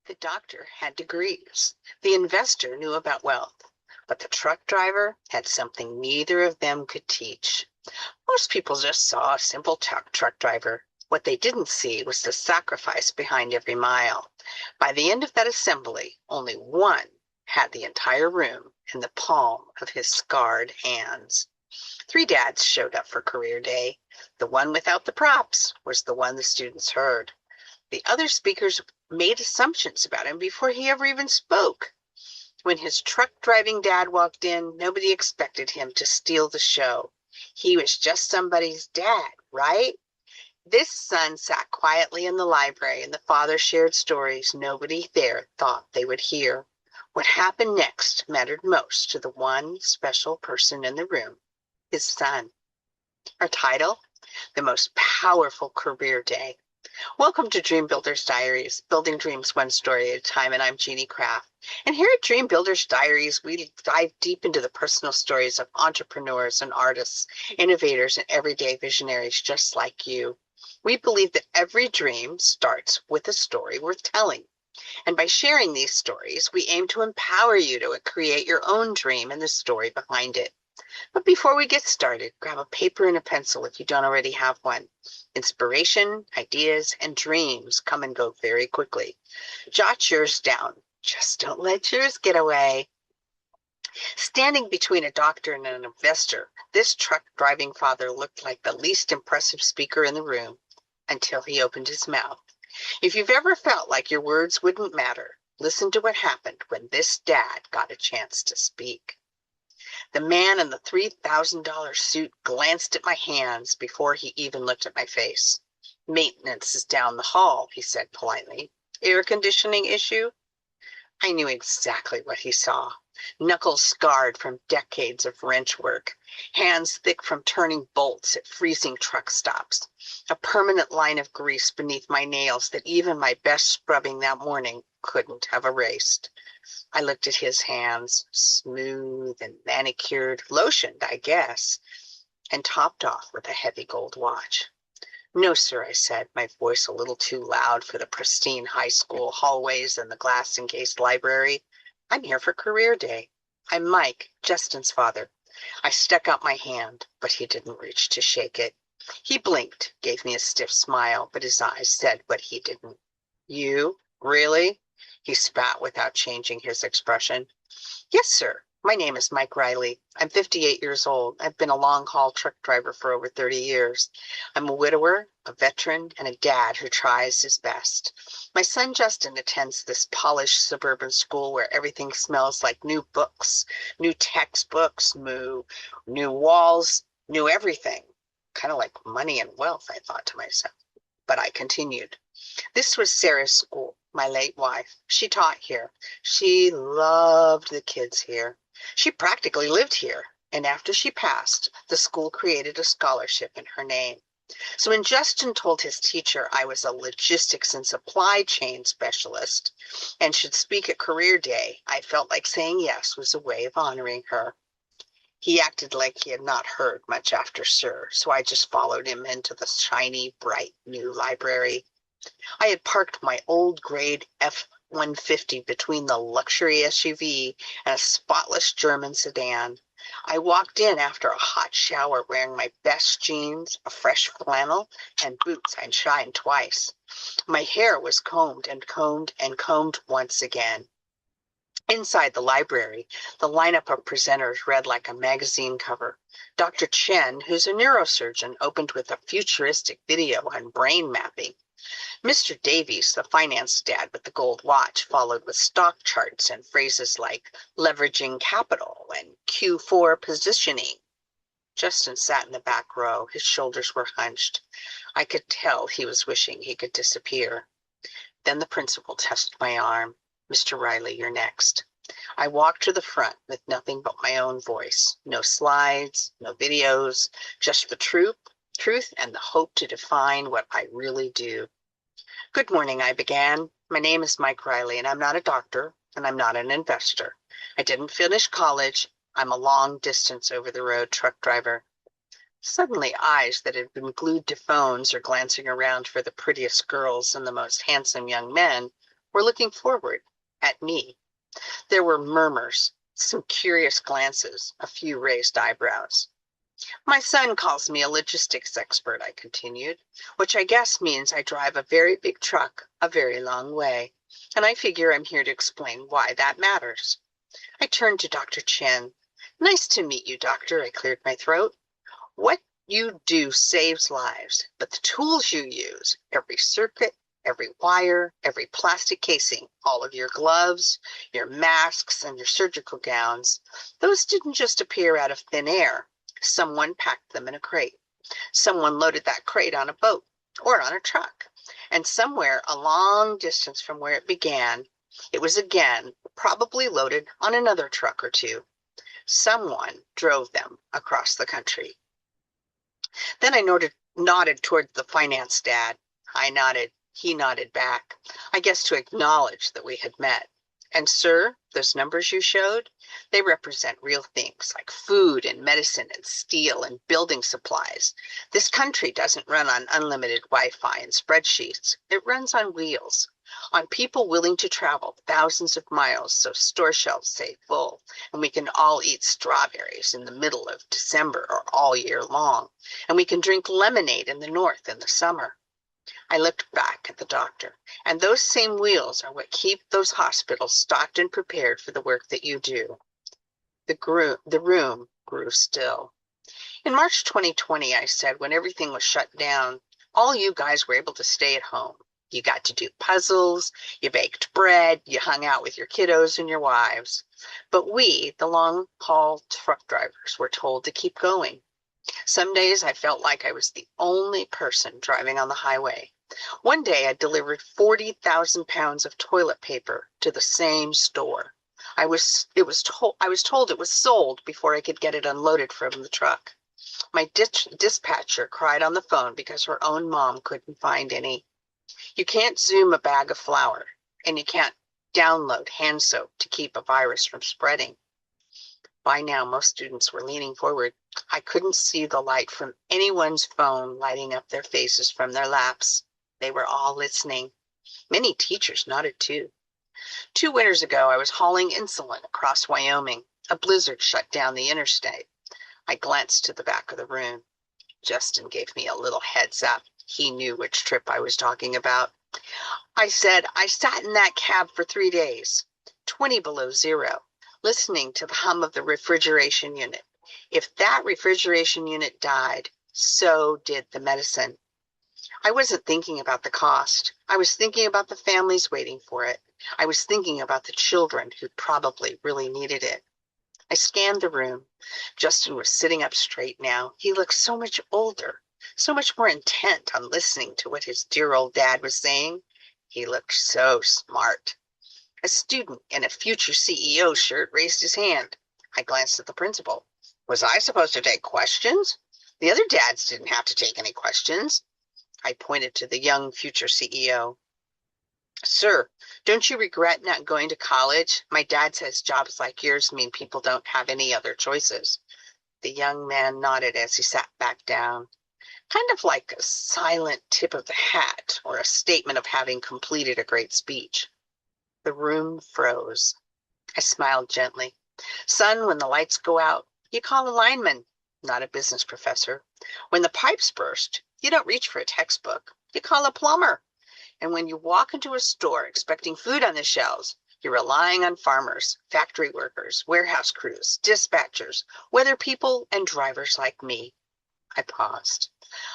The doctor had degrees. The investor knew about wealth. But the truck driver had something neither of them could teach. Most people just saw a simple truck driver. What they didn't see was the sacrifice behind every mile. By the end of that assembly, only one had the entire room in the palm of his scarred hands. Three dads showed up for career day. The one without the props was the one the students heard. The other speakers made assumptions about him before he ever even spoke. When his truck driving dad walked in, nobody expected him to steal the show. He was just somebody's dad, right? This son sat quietly in the library, and the father shared stories nobody there thought they would hear. What happened next mattered most to the one special person in the room, his son. Our title: The Most Powerful Career Day. Welcome to Dream Builders Diaries, building dreams one story at a time, and I'm Jeannie Craft. And here at Dream Builders Diaries, we dive deep into the personal stories of entrepreneurs and artists, innovators, and everyday visionaries just like you. We believe that every dream starts with a story worth telling. And by sharing these stories, we aim to empower you to create your own dream and the story behind it. But before we get started, grab a paper and a pencil if you don't already have one. Inspiration, ideas, and dreams come and go very quickly. Jot yours down. Just don't let yours get away. Standing between a doctor and an investor, this truck-driving father looked like the least impressive speaker in the room until he opened his mouth. If you've ever felt like your words wouldn't matter, listen to what happened when this dad got a chance to speak. The man in the $3,000 suit glanced at my hands before he even looked at my face. Maintenance is down the hall, he said politely. Air conditioning issue? I knew exactly what he saw. Knuckles scarred from decades of wrench work, hands thick from turning bolts at freezing truck stops, a permanent line of grease beneath my nails that even my best scrubbing that morning couldn't have erased. I looked at his hands, smooth and manicured, lotioned, I guess, and topped off with a heavy gold watch. No, sir, I said, my voice a little too loud for the pristine high school hallways and the glass-encased library. I'm here for career day. I'm Mike, Justin's father. I stuck out my hand, but he didn't reach to shake it. He blinked, gave me a stiff smile, but his eyes said what he didn't. You? Really? He spat without changing his expression. Yes, sir. My name is Mike Riley. I'm 58 years old. I've been a long-haul truck driver for over 30 years. I'm a widower, a veteran, and a dad who tries his best. My son Justin attends this polished suburban school where everything smells like new books, new textbooks, new walls, new everything. Kind of like money and wealth, I thought to myself. But I continued. This was Sarah's school, my late wife. She taught here. She loved the kids here. She practically lived here. And after she passed, the school created a scholarship in her name. So when Justin told his teacher I was a logistics and supply chain specialist and should speak at career day, I felt like saying yes was a way of honoring her. He acted like he had not heard much after Sir, so I just followed him into the shiny, bright new library. I had parked my old grade F-150 between the luxury SUV and a spotless German sedan. I walked in after a hot shower wearing my best jeans, a fresh flannel, and boots I'd shined twice. My hair was combed and combed and combed once again. Inside the library, the lineup of presenters read like a magazine cover. Dr. Chen, who's a neurosurgeon, opened with a futuristic video on brain mapping. Mr. Davies, the finance dad with the gold watch, followed with stock charts and phrases like leveraging capital and Q4 positioning. Justin sat in the back row. His shoulders were hunched. I could tell he was wishing he could disappear. Then the principal touched my arm. Mr. Riley, you're next. I walked to the front with nothing but my own voice. No slides, no videos, just the truth and the hope to define what I really do. Good morning, I began. My name is Mike Riley, and I'm not a doctor, and I'm not an investor. I didn't finish college. I'm a long-distance over-the-road truck driver. Suddenly, eyes that had been glued to phones or glancing around for the prettiest girls and the most handsome young men were looking forward at me. There were murmurs, some curious glances, a few raised eyebrows. My son calls me a logistics expert, I continued, which I guess means I drive a very big truck a very long way, and I figure I'm here to explain why that matters. I turned to Dr. Chen. Nice to meet you, doctor, I cleared my throat. What you do saves lives, but the tools you use, every circuit, every wire, every plastic casing, all of your gloves, your masks, and your surgical gowns, those didn't just appear out of thin air. Someone packed them in a crate. Someone loaded that crate on a boat or on a truck. And somewhere a long distance from where it began, it was again probably loaded on another truck or two. Someone drove them across the country. Then I nodded toward the finance dad. I nodded. He nodded back, I guess to acknowledge that we had met. And sir, those numbers you showed, they represent real things like food and medicine and steel and building supplies. This country doesn't run on unlimited Wi-Fi and spreadsheets. It runs on wheels, on people willing to travel thousands of miles so store shelves stay full and we can all eat strawberries in the middle of December or all year long, and we can drink lemonade in the north in the summer. I looked back at the doctor, and those same wheels are what keep those hospitals stocked and prepared for the work that you do. The room grew still. In March 2020, I said, when everything was shut down, all you guys were able to stay at home. You got to do puzzles, you baked bread, you hung out with your kiddos and your wives. But we, the long-haul truck drivers, were told to keep going. Some days I felt like I was the only person driving on the highway. One day I delivered 40,000 pounds of toilet paper to the same store. I was told it was sold before I could get it unloaded from the truck. My dispatcher cried on the phone because her own mom couldn't find any. You can't Zoom a bag of flour, and you can't download hand soap to keep a virus from spreading. By now, most students were leaning forward. I couldn't see the light from anyone's phone lighting up their faces from their laps. They were all listening. Many teachers nodded too. 2 winters ago, I was hauling insulin across Wyoming. A blizzard shut down the interstate. I glanced to the back of the room. Justin gave me a little heads up. He knew which trip I was talking about. I said, I sat in that cab for 3 days, 20 below zero, listening to the hum of the refrigeration unit. If that refrigeration unit died, so did the medicine. I wasn't thinking about the cost. I was thinking about the families waiting for it. I was thinking about the children who probably really needed it. I scanned the room. Justin was sitting up straight now. He looked so much older, so much more intent on listening to what his dear old dad was saying. He looked so smart. A student in a future CEO shirt raised his hand. I glanced at the principal. Was I supposed to take questions? The other dads didn't have to take any questions. I pointed to the young future CEO. Sir, don't you regret not going to college? My dad says jobs like yours mean people don't have any other choices. The young man nodded as he sat back down, kind of like a silent tip of the hat or a statement of having completed a great speech. The room froze. I smiled gently. Son, when the lights go out, you call a lineman, not a business professor. When the pipes burst, you don't reach for a textbook. You call a plumber. And when you walk into a store expecting food on the shelves, you're relying on farmers, factory workers, warehouse crews, dispatchers, weather people, and drivers like me. I paused.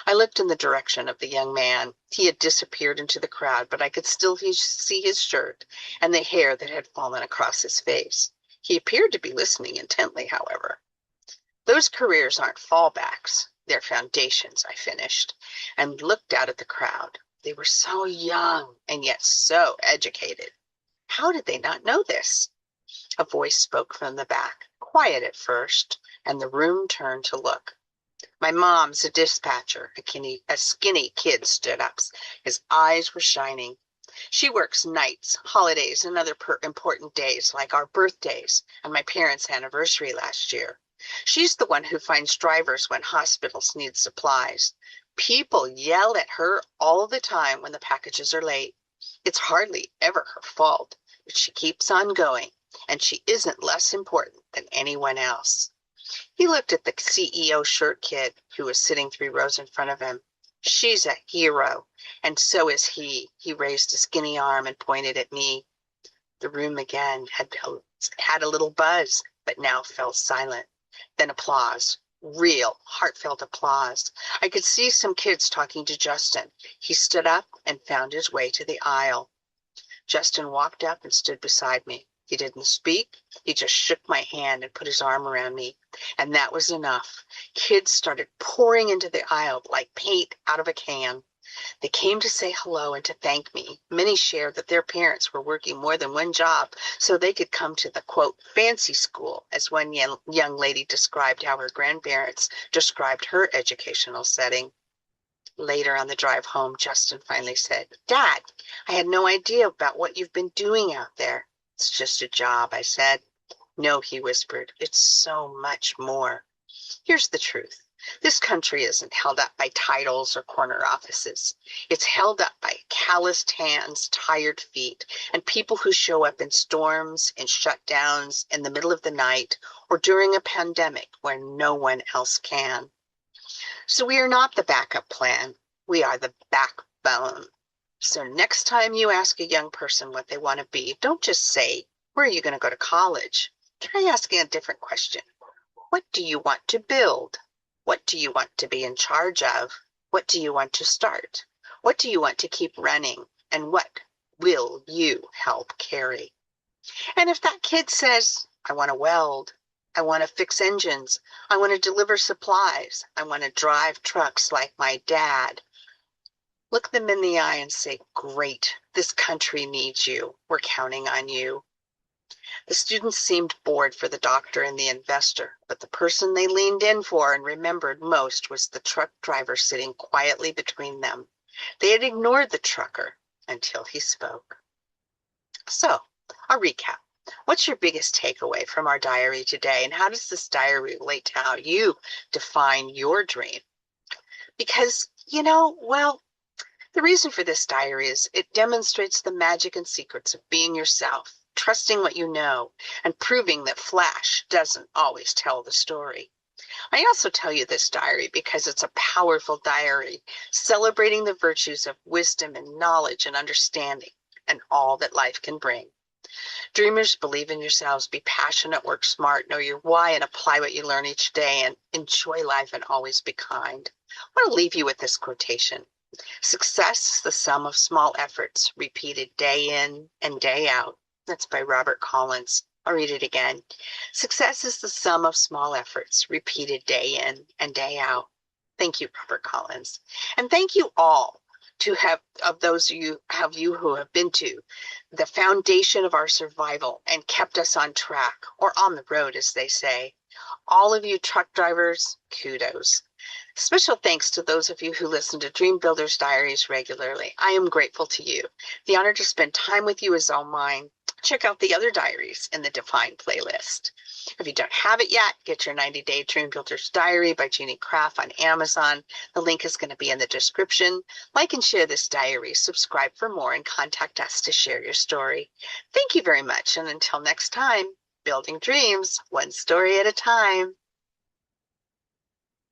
I looked in the direction of the young man. He had disappeared into the crowd, but I could still see his shirt and the hair that had fallen across his face. He appeared to be listening intently, however. Those careers aren't fallbacks. They're foundations, I finished, and looked out at the crowd. They were so young and yet so educated. How did they not know this? A voice spoke from the back, quiet at first, and the room turned to look. My mom's a dispatcher. A skinny kid stood up. His eyes were shining. She works nights, holidays, and other important days like our birthdays and my parents' anniversary last year. She's the one who finds drivers when hospitals need supplies. People yell at her all the time when the packages are late. It's hardly ever her fault, but she keeps on going, and she isn't less important than anyone else. He looked at the CEO shirt kid who was sitting 3 rows in front of him. She's a hero, and so is he. He raised a skinny arm and pointed at me. The room again had a little buzz, but now fell silent. Then applause. Real, heartfelt applause. I could see some kids talking to Justin. He stood up and found his way to the aisle. Justin walked up and stood beside me. He didn't speak. He just shook my hand and put his arm around me. And that was enough. Kids started pouring into the aisle like paint out of a can. They came to say hello and to thank me. Many shared that their parents were working more than one job so they could come to the, quote, fancy school, as one young lady described how her grandparents described her educational setting. Later on the drive home, Justin finally said, Dad, I had no idea about what you've been doing out there. It's just a job, I said. No, he whispered, it's so much more. Here's the truth. This country isn't held up by titles or corner offices. It's held up by calloused hands, tired feet, and people who show up in storms, in shutdowns, in the middle of the night, or during a pandemic where no one else can. So we are not the backup plan. We are the backbone. So next time you ask a young person what they want to be, don't just say, where are you going to go to college? Try asking a different question. What do you want to build? What do you want to be in charge of? What do you want to start? What do you want to keep running? And what will you help carry? And if that kid says, I want to weld, I want to fix engines, I want to deliver supplies, I want to drive trucks like my dad, look them in the eye and say, great, this country needs you. We're counting on you. The students seemed bored for the doctor and the investor, but the person they leaned in for and remembered most was the truck driver sitting quietly between them. They had ignored the trucker until he spoke. So, a recap. What's your biggest takeaway from our diary today, and how does this diary relate to how you define your dream? Because, the reason for this diary is it demonstrates the magic and secrets of being yourself, trusting what you know, and proving that flash doesn't always tell the story. I also tell you this diary because it's a powerful diary, celebrating the virtues of wisdom and knowledge and understanding, and all that life can bring. Dreamers, believe in yourselves, be passionate, work smart, know your why, and apply what you learn each day, and enjoy life and always be kind. I want to leave you with this quotation. Success is the sum of small efforts, repeated day in and day out. That's by Robert Collins. I'll read it again. Success is the sum of small efforts, repeated day in and day out. Thank you, Robert Collins. And thank you all of those of you who have been to the foundation of our survival and kept us on track, or on the road, as they say. All of you truck drivers, kudos. Special thanks to those of you who listen to Dream Builders Diaries regularly. I am grateful to you. The honor to spend time with you is all mine. Check out the other diaries in the Define playlist. If you don't have it yet, get your 90-Day Dream Builders Diary by Jeannie Craft on Amazon. The link is going to be in the description. Like and share this diary, subscribe for more, and contact us to share your story. Thank you very much, and until next time, building dreams, one story at a time.